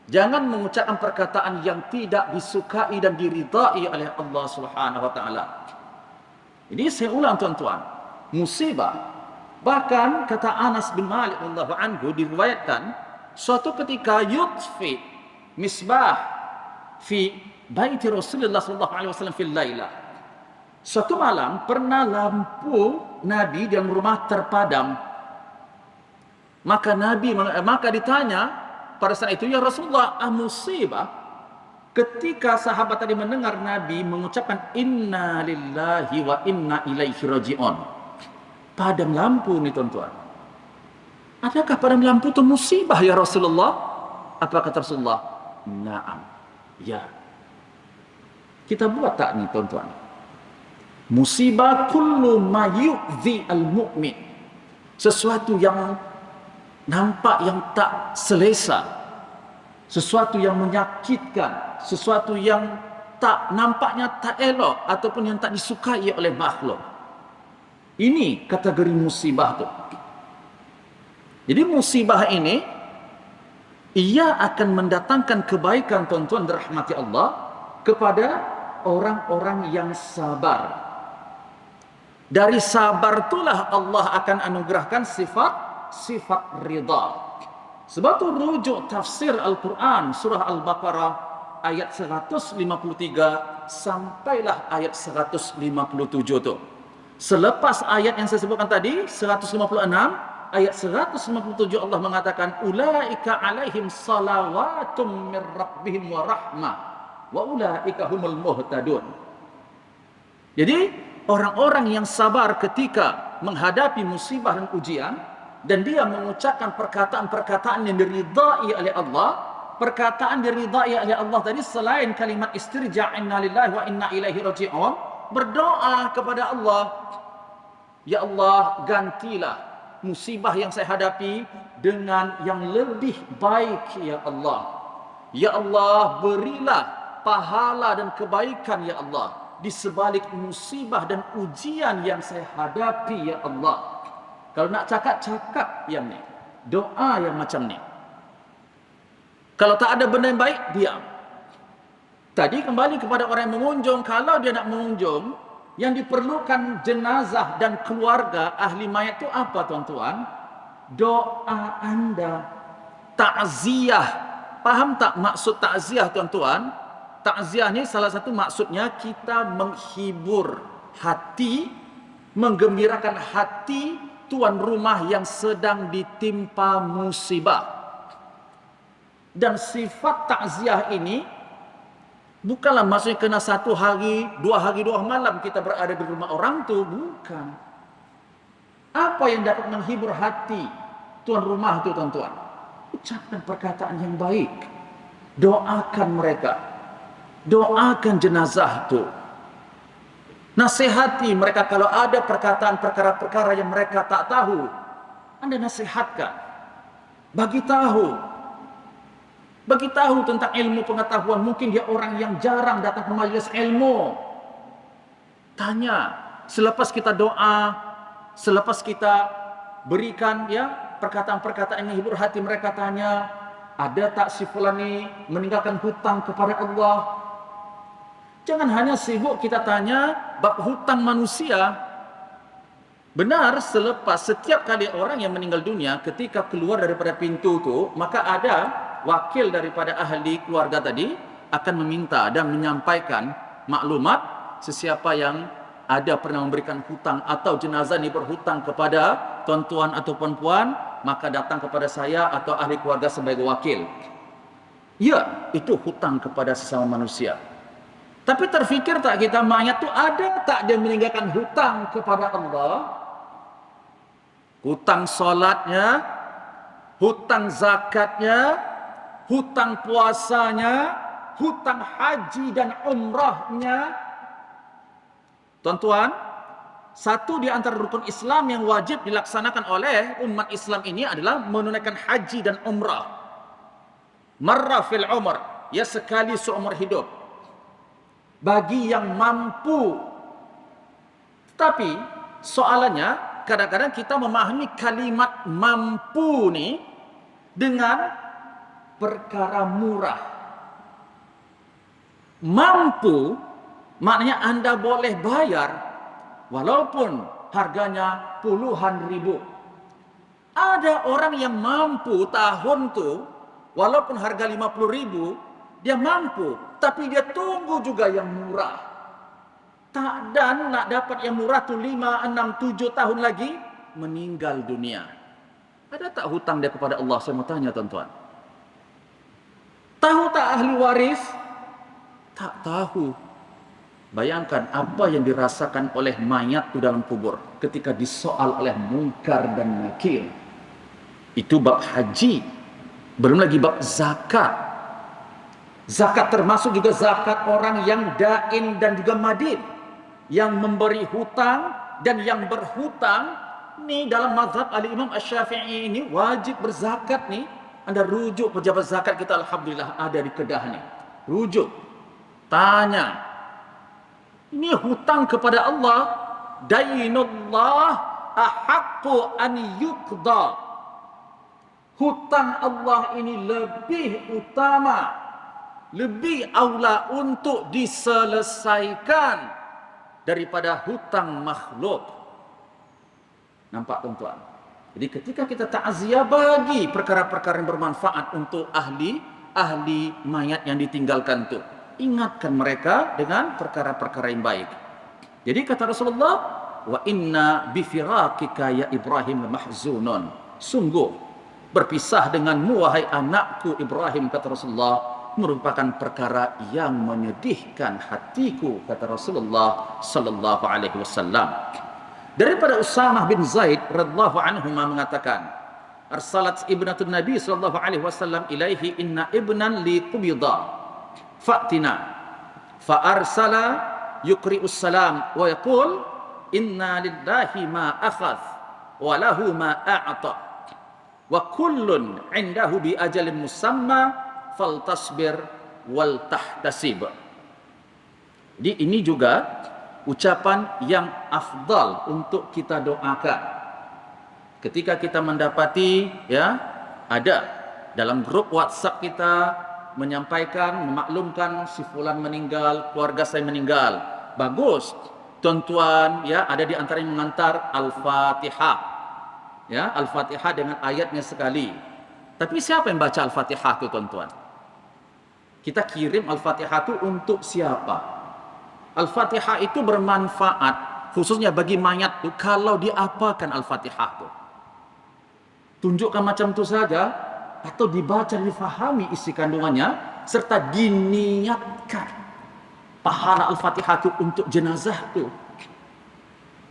Jangan mengucapkan perkataan yang tidak disukai dan diridai oleh Allah Subhanahu wa taala. Ini saya ulang tuan-tuan, musibah. Bahkan kata Anas bin Malik radhiyallahu anhu diriwayatkan, suatu ketika yutfi misbah fi bait Rasulullah sallallahu alaihi wasallam fil laila. Suatu malam pernah lampu Nabi di dalam rumah terpadam. Maka ditanya pada saat itu, ya Rasulullah, musibah. Ketika sahabat tadi mendengar Nabi mengucapkan inna lillahi wa inna ilaihi raji'un. Padam lampu ni tuan-tuan. Adakah padam lampu itu musibah ya Rasulullah? Apa kata Rasulullah? Naam. Ya. Kita buat tak ni tuan-tuan? Musibah kullu ma yu'zi al-mu'min. Sesuatu yang nampak yang tak selesa, sesuatu yang menyakitkan, sesuatu yang tak nampaknya tak elok ataupun yang tak disukai oleh makhluk. Ini kategori musibah tu. Jadi musibah ini ia akan mendatangkan kebaikan tuan-tuan dirahmati Allah kepada orang-orang yang sabar. Dari sabar itulah Allah akan anugerahkan sifat ridha. Sebab tu rujuk tafsir Al-Quran surah Al-Baqarah ayat 153 sampailah ayat 157 tu. Selepas ayat yang saya sebutkan tadi 156, ayat 157 Allah mengatakan ulaika alaihim salawatum mir rabbihim wa rahmah wa ulaika humul muhtadun. Jadi orang-orang yang sabar ketika menghadapi musibah dan ujian, dan dia mengucapkan perkataan-perkataan yang diridai oleh Allah. Perkataan diridai oleh Allah tadi selain kalimat istirja' inna lillahi wa inna ilaihi raji'un, berdoa kepada Allah, ya Allah, gantilah musibah yang saya hadapi dengan yang lebih baik ya Allah. Ya Allah, berilah pahala dan kebaikan ya Allah di sebalik musibah dan ujian yang saya hadapi ya Allah. Kalau nak cakap yang ni, doa yang macam ni. Kalau tak ada benda yang baik, diam. Tadi kembali kepada orang yang mengunjung. Kalau dia nak mengunjung, yang diperlukan jenazah dan keluarga ahli mayat itu apa tuan-tuan? Doa anda, takziah, paham tak maksud takziah tuan-tuan? Takziah ni salah satu maksudnya kita menghibur hati, menggembirakan hati tuan rumah yang sedang ditimpa musibah. Dan sifat takziah ini bukanlah maksudnya kena 1 hari, 2 hari, 2 malam kita berada di rumah orang tu, bukan. Apa yang dapat menghibur hati tuan rumah tu tuan-tuan? Ucapkan perkataan yang baik. Doakan mereka. Doakan jenazah tu. Nasihati mereka kalau ada perkataan perkara-perkara yang mereka tak tahu. Anda nasihatkan. Bagi tahu tentang ilmu pengetahuan. Mungkin dia orang yang jarang datang ke majlis ilmu. Tanya, selepas kita doa, selepas kita berikan ya perkataan-perkataan yang menghibur hati mereka, tanya, ada tak si fulan ni meninggalkan hutang kepada Allah? Jangan hanya sibuk kita tanya bab hutang manusia. Benar, setiap kali orang yang meninggal dunia, ketika keluar daripada pintu tu, maka ada wakil daripada ahli keluarga tadi akan meminta dan menyampaikan maklumat sesiapa yang ada pernah memberikan hutang atau jenazah ini berhutang kepada tuan-tuan atau puan-puan, maka datang kepada saya atau ahli keluarga sebagai wakil. Ya, itu hutang kepada sesama manusia. Tapi terfikir tak kita, mayat tu ada tak dia meninggalkan hutang kepada Allah? Hutang solatnya, hutang zakatnya, hutang puasanya, hutang haji dan umrahnya. Tuan-tuan, satu di antara rukun Islam yang wajib dilaksanakan oleh umat Islam ini adalah menunaikan haji dan umrah. Marra fil umr, ya sekali seumur hidup. Bagi yang mampu. Tapi soalannya, kadang-kadang kita memahami kalimat mampu ni dengan perkara murah. Mampu maknanya anda boleh bayar walaupun harganya puluhan ribu. Ada orang yang mampu tahun tu walaupun harga 50 ribu, dia mampu, tapi dia tunggu juga yang murah. Tak, dan nak dapat yang murah tu 5, 6, 7 tahun lagi meninggal dunia. Ada tak hutang dia kepada Allah? Saya mau tanya tuan-tuan. Tahu tak ahli waris? Tak tahu. Bayangkan apa yang dirasakan oleh mayat tu dalam kubur ketika disoal oleh munkar dan nakir. Itu bab haji. Belum lagi bab zakat. Zakat termasuk juga zakat orang yang dain dan juga madin, yang memberi hutang dan yang berhutang. Ni dalam mazhab al-Imam Asy-Syafi'i ini wajib berzakat ni. Anda rujuk pejabat zakat kita, alhamdulillah ada di Kedah ni. Rujuk. Tanya. Ini hutang kepada Allah. Dainullah ahaqqu an yuqda. Hutang Allah ini lebih utama, lebih aula untuk diselesaikan daripada hutang makhluk. Nampak tuan-tuan? Jadi ketika kita takziah, bagi perkara-perkara yang bermanfaat untuk ahli mayat yang ditinggalkan tu, ingatkan mereka dengan perkara-perkara yang baik. Jadi kata Rasulullah, wa inna bifiraqika ya Ibrahim mahzunun. Sungguh berpisah denganmu wahai anakku Ibrahim, kata Rasulullah, merupakan perkara yang menyedihkan hatiku, kata Rasulullah sallallahu alaihi wasallam. Daripada Usamah bin Zaid radhiyallahu anhu mengatakan, arsalat ibnatun Nabi sallallahu alaihi wasallam ilaihi inna ibnan li qubida fa'tina fa arsala yuqri'us salam wa yaqul inna lillahi ma akhadh wa lahu ma a'ta wa kullun 'indahu bi ajalin musamma faltasbir wal tahtasib. Jadi ini juga ucapan yang afdal untuk kita doakan ketika kita mendapati ya ada dalam grup WhatsApp kita menyampaikan, memaklumkan si fulan meninggal, keluarga saya meninggal. Bagus, tuan-tuan ya, ada di antara yang mengantar Al-Fatihah. Ya, Al-Fatihah dengan ayatnya sekali. Tapi siapa yang baca Al-Fatihah itu tuan-tuan? Kita kirim Al-Fatihah itu untuk siapa? Al-Fatihah itu bermanfaat khususnya bagi mayat tuh kalau diapakan Al-Fatihah tuh. Tunjukkan macam tu saja atau dibaca, difahami isi kandungannya serta diniatkan pahala Al-Fatihah itu untuk jenazah tu.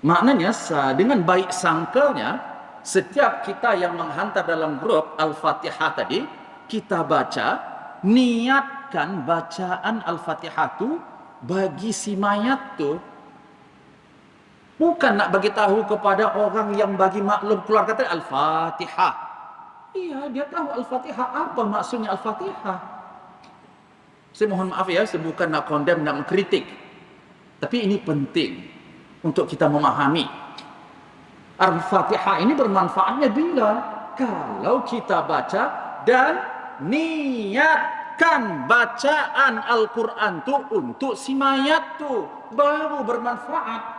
Maknanya dengan baik sangkanya setiap kita yang menghantar dalam grup Al-Fatihah tadi, kita baca, niatkan bacaan Al-Fatihah tu bagi si mayat tu. Bukan nak bagi tahu kepada orang yang bagi maklum keluarga tadi Al-Fatihah. Iya, dia tahu Al-Fatihah apa maksudnya Al-Fatihah. Saya mohon maaf ya, saya bukan nak condemn, nak mengkritik. Tapi ini penting untuk kita memahami. Al-Fatihah ini bermanfaatnya bila kalau kita baca dan niatkan bacaan Al-Quran tu untuk si mayat tu, baru bermanfaat.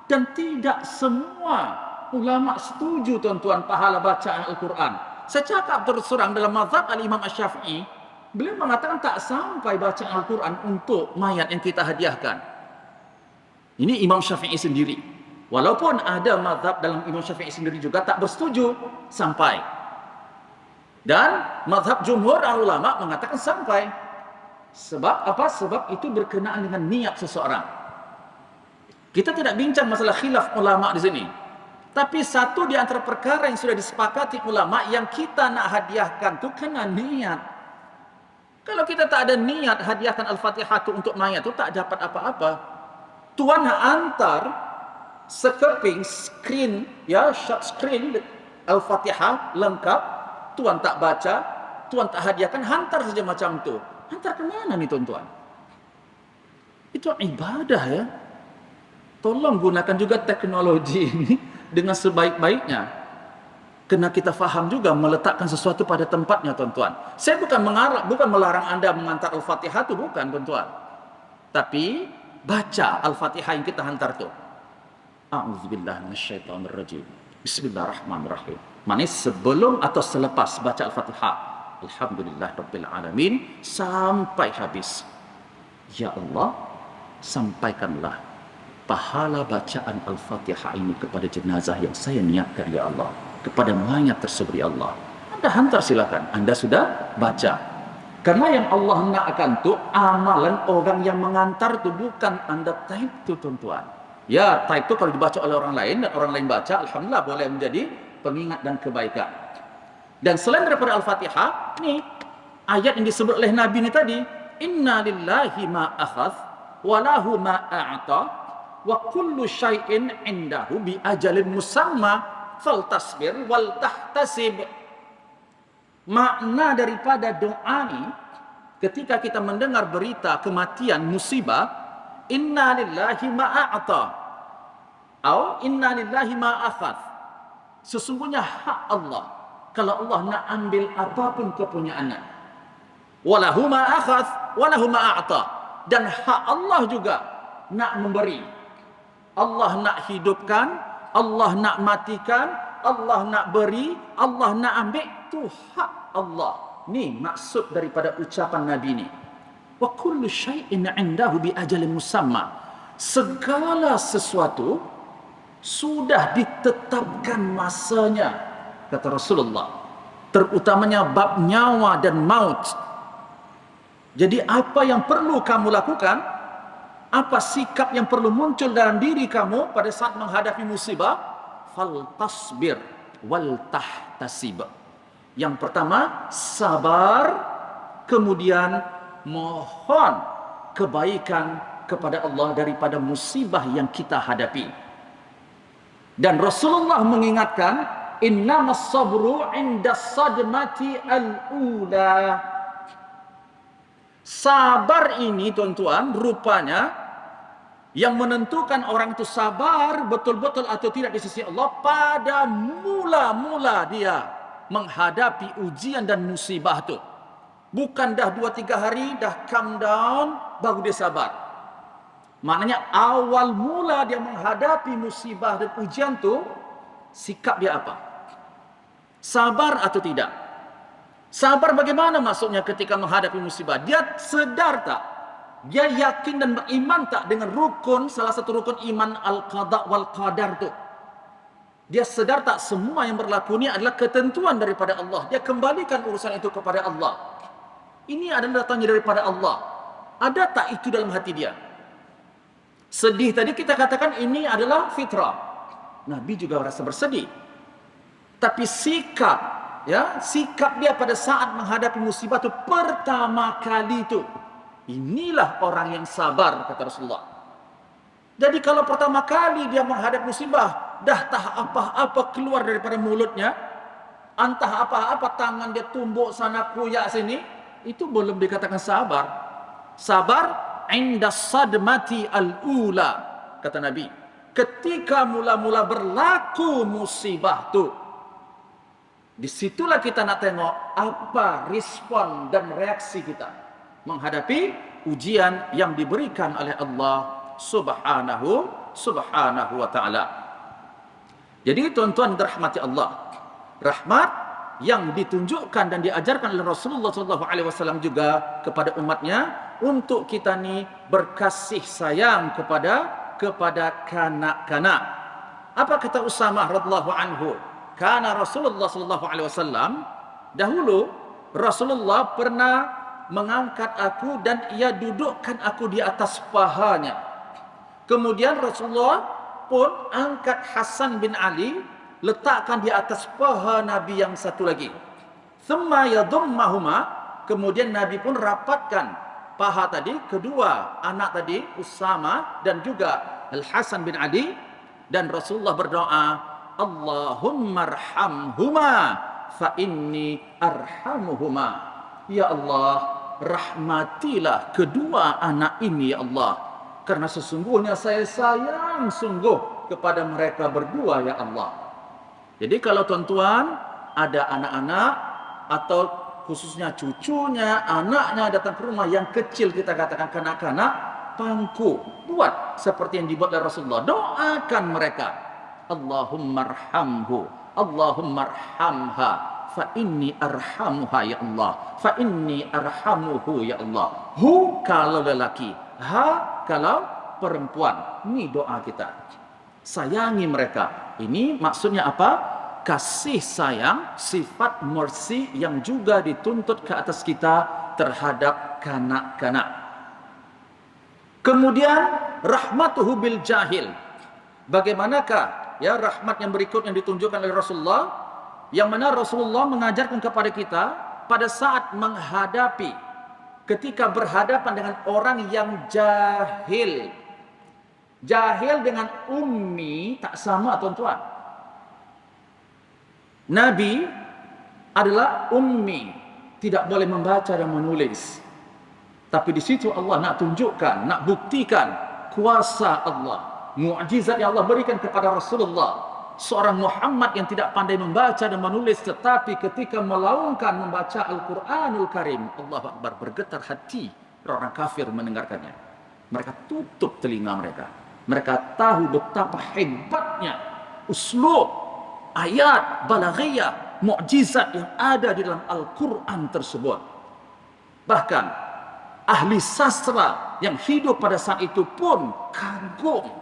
Dan tidak semua ulama setuju tuan-tuan pahala bacaan Al-Quran. Saya cakap terus terang dalam mazhab Al-Imam Asy-Syafi'i, beliau mengatakan tak sampai bacaan Al-Quran untuk mayat yang kita hadiahkan. Ini Imam Syafi'i sendiri. Walaupun ada mazhab dalam Imam Syafi'i sendiri juga tak bersetuju sampai. Dan mazhab jumhur ulama mengatakan sampai. Sebab apa? Sebab itu berkenaan dengan niat seseorang. Kita tidak bincang masalah khilaf ulama di sini. Tapi satu di antara perkara yang sudah disepakati ulama yang kita nak hadiahkan tu kena niat. Kalau kita tak ada niat hadiahkan Al-Fatihah tu untuk mayat tu tak dapat apa-apa. Tuan hantar sekeping screen, ya, short screen Al-Fatihah lengkap, tuan tak baca, tuan tak hadiahkan, hantar saja macam tu. Hantar ke mana ni tuan-tuan? Itu ibadah ya. Tolong gunakan juga teknologi ini dengan sebaik-baiknya. Kena kita faham juga meletakkan sesuatu pada tempatnya tuan-tuan. Saya bukan melarang anda mengantar Al-Fatihah itu, bukan tuan-tuan. Tapi baca Al-Fatihah yang kita hantar tu. A'udzubillahi minasyaitonirrajim. Bismillahirrahmanirrahim. Manis sebelum atau selepas baca Al-Fatihah. Alhamdulillahirabbil alamin sampai habis. Ya Allah, sampaikanlah pahala bacaan Al-Fatihah ini kepada jenazah yang saya niatkan ya Allah, kepada mayat tersebut ya Allah. Anda hantar silakan, anda sudah baca. Karena yang Allah nakkan tu amalan orang yang mengantar tu, bukan anda type tu tuan-tuan. Ya, type tu kalau dibaca oleh orang lain dan orang lain baca, alhamdulillah boleh menjadi pengingat dan kebaikan. Dan selain daripada Al-Fatihah, ni ayat yang disebut oleh Nabi ni tadi, inna lillahi ma akhadh wa lahu ma a'ta wa kullu syai'in indahu bi ajalin musamma faltasbir wal tahtasib. Makna daripada doa ni ketika kita mendengar berita kematian, musibah, inna lillahi ma a'ta atau inna lillahi ma akhadh, sesungguhnya hak Allah. Kalau Allah nak ambil apapun kepunyaannya, walahu ma akhadh walahu ma a'ta, dan hak Allah juga nak memberi. Allah nak hidupkan, Allah nak matikan, Allah nak beri, Allah nak ambil, itu hak Allah. Ni maksud daripada ucapan Nabi ni. Wa kullu syai'in 'indahu bi ajalin musamma. Segala sesuatu sudah ditetapkan masanya, kata Rasulullah. Terutamanya bab nyawa dan maut. Jadi apa yang perlu kamu lakukan? Apa sikap yang perlu muncul dalam diri kamu pada saat menghadapi musibah? Faltasbir wal tahtasib. Yang pertama, sabar, kemudian mohon kebaikan kepada Allah daripada musibah yang kita hadapi. Dan Rasulullah mengingatkan, innamas sabru 'inda sadmati al-ula. Sabar ini tuan-tuan, rupanya yang menentukan orang itu sabar betul-betul atau tidak di sisi Allah pada mula-mula dia menghadapi ujian dan musibah itu. Bukan dah 2-3 hari dah calm down baru dia sabar. Maknanya awal mula dia menghadapi musibah dan ujian itu, sikap dia apa? Sabar atau tidak? Sabar bagaimana maksudnya ketika menghadapi musibah? Dia sedar tak? Dia yakin dan beriman tak dengan rukun, salah satu rukun iman al-qada wal qadar tu? Dia sedar tak semua yang berlaku ini adalah ketentuan daripada Allah. Dia kembalikan urusan itu kepada Allah. Ini adalah datangnya daripada Allah. Ada tak itu dalam hati dia? Sedih tadi kita katakan ini adalah fitrah. Nabi juga merasa bersedih. Tapi sikap dia pada saat menghadapi musibah itu pertama kali itu, inilah orang yang sabar, kata Rasulullah. Jadi kalau pertama kali dia menghadapi musibah, dah tak apa-apa keluar daripada mulutnya, entah apa-apa tangan dia tumbuk sana kuyak sini, itu belum dikatakan sabar. Sabar inda sadmati al-ula, kata Nabi. Ketika mula-mula berlaku musibah tu, disitulah kita nak tengok apa respon dan reaksi kita menghadapi ujian yang diberikan oleh Allah subhanahu wa ta'ala. Jadi tuan-tuan dirahmati Allah, rahmat yang ditunjukkan dan diajarkan oleh Rasulullah SAW juga kepada umatnya, untuk kita ni berkasih sayang kepada kanak-kanak. Apa kata Usamah radhiyallahu anhu? Karena Rasulullah SAW dahulu Rasulullah pernah mengangkat aku dan ia dudukkan aku di atas pahanya. Kemudian Rasulullah pun angkat Hasan bin Ali, letakkan di atas paha Nabi yang satu lagi. Thumma yadummahuma, kemudian Nabi pun rapatkan paha tadi, kedua anak tadi, Usama dan juga Al-Hasan bin Ali, dan Rasulullah berdoa, Allahumma arhamhuma fa inni arhamuhuma. Ya Allah, rahmatilah kedua anak ini ya Allah, karena sesungguhnya saya sayang sungguh kepada mereka berdua ya Allah. Jadi kalau tuan-tuan ada anak-anak atau khususnya cucunya, anaknya datang ke rumah yang kecil, kita katakan kanak-kanak, pangku, buat seperti yang dibuat oleh Rasulullah, doakan mereka, Allahumma arhamhu, Allahumma arhamha, fa inni arhamuha ya Allah, fa inni arhamuhu ya Allah. Hu kalau lelaki, ha kalau perempuan. Ini doa kita, sayangi mereka. Ini maksudnya apa? Kasih sayang, sifat mercy yang juga dituntut ke atas kita terhadap kanak-kanak. Kemudian rahmatuhu bil jahil. Bagaimanakah rahmat yang berikut yang ditunjukkan oleh Rasulullah, yang mana Rasulullah mengajarkan kepada kita pada saat menghadapi, ketika berhadapan dengan orang yang jahil. Jahil dengan ummi tak sama, tuan-tuan. Nabi adalah ummi, tidak boleh membaca dan menulis. Tapi di situ Allah nak tunjukkan, nak buktikan kuasa Allah, mukjizat yang Allah berikan kepada Rasulullah, seorang Muhammad yang tidak pandai membaca dan menulis, tetapi ketika melaungkan membaca Al-Quranul Karim, Allahu Akbar, bergetar hati orang kafir mendengarkannya. Mereka tutup telinga mereka. Mereka tahu betapa hebatnya uslub, ayat, balaghiyah, mukjizat yang ada di dalam Al-Quran tersebut. Bahkan ahli sastra yang hidup pada saat itu pun kagum.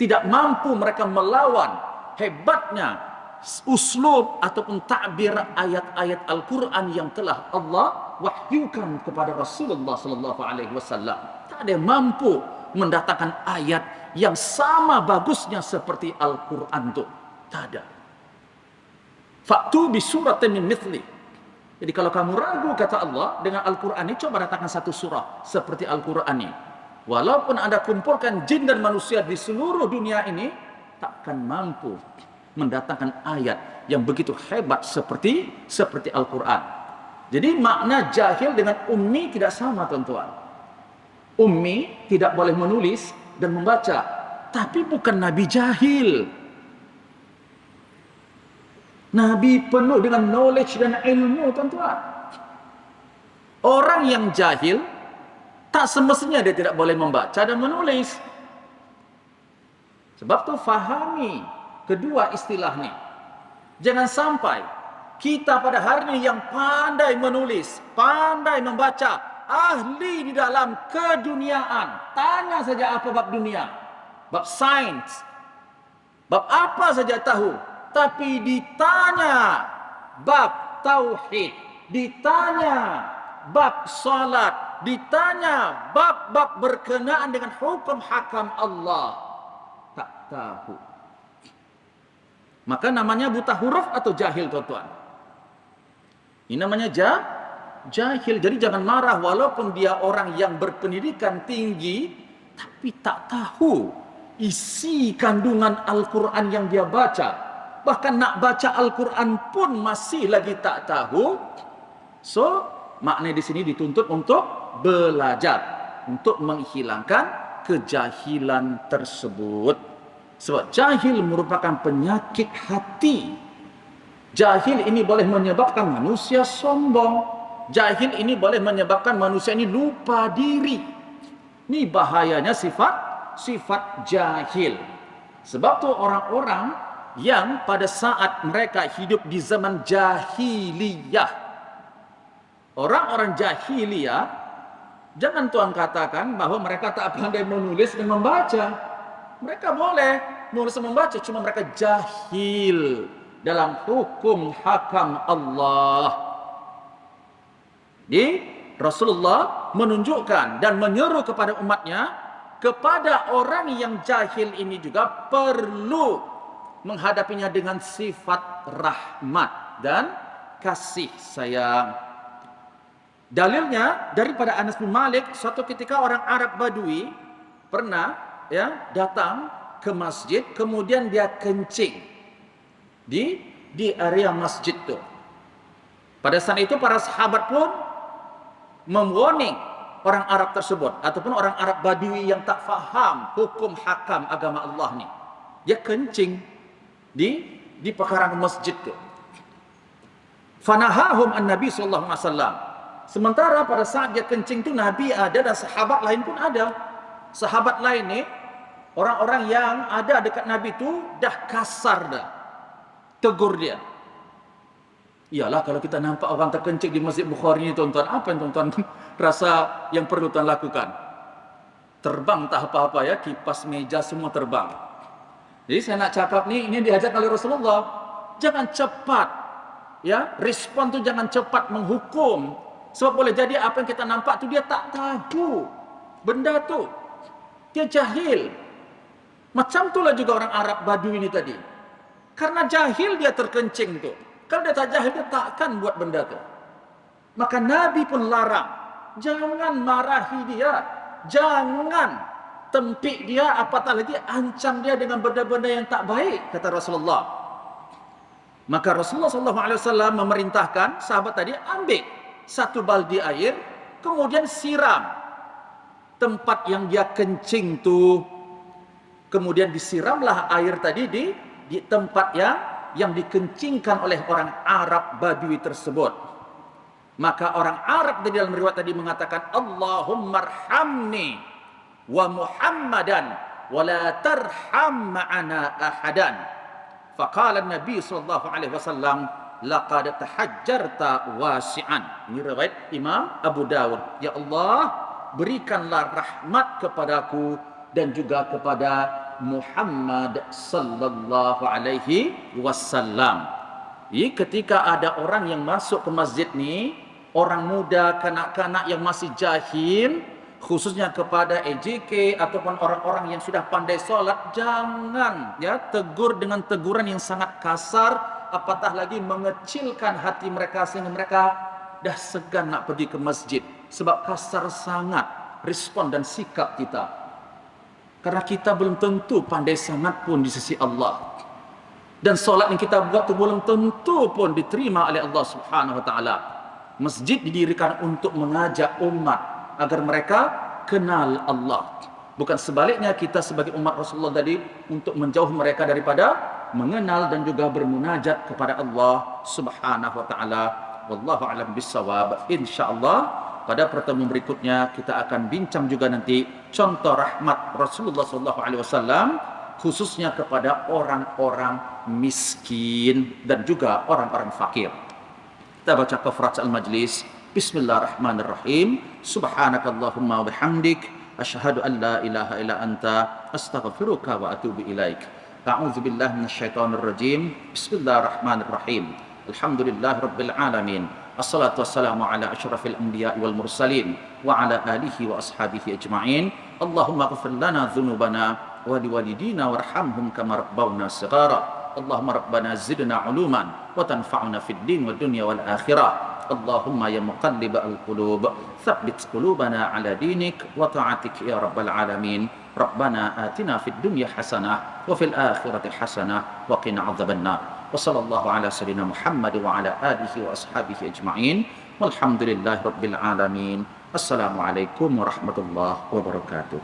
Tidak mampu mereka melawan hebatnya uslub ataupun takbir ayat-ayat Al-Quran yang telah Allah wahyukan kepada Rasulullah sallallahu alaihi wasallam. Tak ada yang mampu mendatangkan ayat yang sama bagusnya seperti Al-Quran itu. Tak ada. Fa'tu bi suratin min mithli. Jadi kalau kamu ragu, kata Allah, dengan Al-Quran ini, coba datangkan satu surah seperti Al-Quran ini. Walaupun Anda kumpulkan jin dan manusia di seluruh dunia ini, takkan mampu mendatangkan ayat yang begitu hebat seperti Al-Quran. Jadi makna jahil dengan ummi tidak sama, tuan-tuan. Ummi tidak boleh menulis dan membaca, tapi bukan Nabi jahil. Nabi penuh dengan knowledge dan ilmu, tuan-tuan. Orang yang jahil, tak semestinya dia tidak boleh membaca dan menulis. Sebab tu fahami kedua istilah ni. Jangan sampai Kita pada hari ini yang pandai menulis, pandai membaca, ahli di dalam keduniaan. Tanya saja apa bab dunia, bab sains, bab apa saja tahu. Tapi ditanya bab tauhid, ditanya bab salat, ditanya bab-bab berkenaan dengan hukum hakam Allah, tak tahu. Maka namanya buta huruf atau jahil, tuan-tuan. Ini namanya jahil. Jadi jangan marah walaupun dia orang yang berpendidikan tinggi, tapi tak tahu isi kandungan Al-Quran yang dia baca. Bahkan nak baca Al-Quran pun masih lagi tak tahu. So, maknanya di sini dituntut untuk belajar, untuk menghilangkan kejahilan tersebut. Sebab jahil merupakan penyakit hati. Jahil ini boleh menyebabkan manusia sombong. Jahil ini boleh menyebabkan manusia ini lupa diri. Ini bahayanya sifat jahil. Sebab tu orang-orang yang pada saat mereka hidup di zaman jahiliyah, orang-orang jahiliyah, jangan tuan katakan bahawa mereka tak pandai menulis dan membaca. Mereka boleh menulis dan membaca, cuma mereka jahil dalam hukum hakam Allah. Di Rasulullah menunjukkan dan menyeru kepada umatnya, kepada orang yang jahil ini juga perlu menghadapinya dengan sifat rahmat dan kasih sayang. Dalilnya daripada Anas bin Malik, suatu ketika orang Arab Badui pernah datang ke masjid, kemudian dia kencing di area masjid tu. Pada saat itu para sahabat pun mewarning orang Arab tersebut ataupun orang Arab Badui yang tak faham hukum hakam agama Allah ni. Dia kencing di pekarangan masjid tu. Fanahahum an-Nabi sallallahu alaihi wasallam. Sementara pada saat dia kencing tu Nabi ada dan sahabat lain pun ada. Sahabat lain ni, orang-orang yang ada dekat Nabi tu dah kasar dah. Tegur dia. Iyalah kalau kita nampak orang terkencing di Masjid Bukhari ni, tuan-tuan, apa yang tuan-tuan rasa yang perlu tuan lakukan? Terbang tak apa-apa ya, kipas meja semua terbang. Jadi saya nak cakap ni, ini diajar oleh Rasulullah. Jangan cepat, respon tu jangan cepat menghukum. Sebab boleh jadi apa yang kita nampak tu dia tak tahu benda tu. Dia jahil. Macam itulah juga orang Arab Badui ini tadi. Karena jahil dia terkencing tu. Kalau dia tak jahil, dia takkan buat benda tu. Maka Nabi pun larang. Jangan marahi dia. Jangan tempik dia, apatah lagi ancam dia dengan benda-benda yang tak baik, kata Rasulullah. Maka Rasulullah SAW memerintahkan sahabat tadi ambil satu baldi air, kemudian siram tempat yang dia kencing tu. Kemudian disiramlah air tadi di tempat yang dikencingkan oleh orang Arab Badui tersebut. Maka orang Arab di dalam riwayat tadi mengatakan, Allahumma arhamni wa Muhammadan wa la tarham ma'ana ahadan. Faqala Nabi sallallahu alaihi wasallam, laqad tahajjarta wasi'an. Ini riwayat Imam Abu Dawud. Ya Allah, berikanlah rahmat kepadaku dan juga kepada Muhammad sallallahu alaihi wasallam. Ketika ada orang yang masuk ke masjid ni, orang muda, kanak-kanak yang masih jahil, khususnya kepada EJK ataupun orang-orang yang sudah pandai solat, jangan tegur dengan teguran yang sangat kasar, apatah lagi mengecilkan hati mereka sehingga mereka dah segan nak pergi ke masjid. Sebab kasar sangat respon dan sikap kita. Karena kita belum tentu pandai sangat pun di sisi Allah. Dan solat yang kita buat itu belum tentu pun diterima oleh Allah Subhanahu Wa Taala. Masjid didirikan untuk mengajak umat agar mereka kenal Allah. Bukan sebaliknya kita sebagai umat Rasulullah tadi untuk menjauh mereka daripada mengenal dan juga bermunajat kepada Allah Subhanahu Wa Taala. Wallahu a'lam bissawab. Insyaallah pada pertemuan berikutnya kita akan bincang juga nanti contoh rahmat Rasulullah SAW khususnya kepada orang-orang miskin dan juga orang-orang fakir. Kita baca kafaratul majlis. Bismillahirrahmanirrahim. Subhanakallahumma wa bihamdik asyhadu an la ilaha illa anta astaghfiruka wa atubu ilaik. A'udzu billahi minasyaitonir rajim. Bismillahirrahmanirrahim. Alhamdulillahirabbil alamin. Assalatu wassalamu ala asyrafil anbiya'i wal mursalin wa ala alihi wa ashabihi ajma'in. Allahumma ighfir lana dzunubana wa liwalidina warhamhum kama rabbawna shighara. Allahumma rabbana zidna uluman wa tanfa'una fid din wad dunya wal akhirah. Allahumma ya muqallibal qulub tsabbit qulubana ala dinik wa ta'atik ya rabbal alamin. Rabbana atina fid dunya hasanah wa fil akhirati hasanah wa qina adzabannar. Wa sallallahu ala sayyidina Muhammad wa ala alihi wa ashabihi ajma'in. Walhamdulillahi rabbil alamin. Assalamualaikum warahmatullahi wabarakatuh.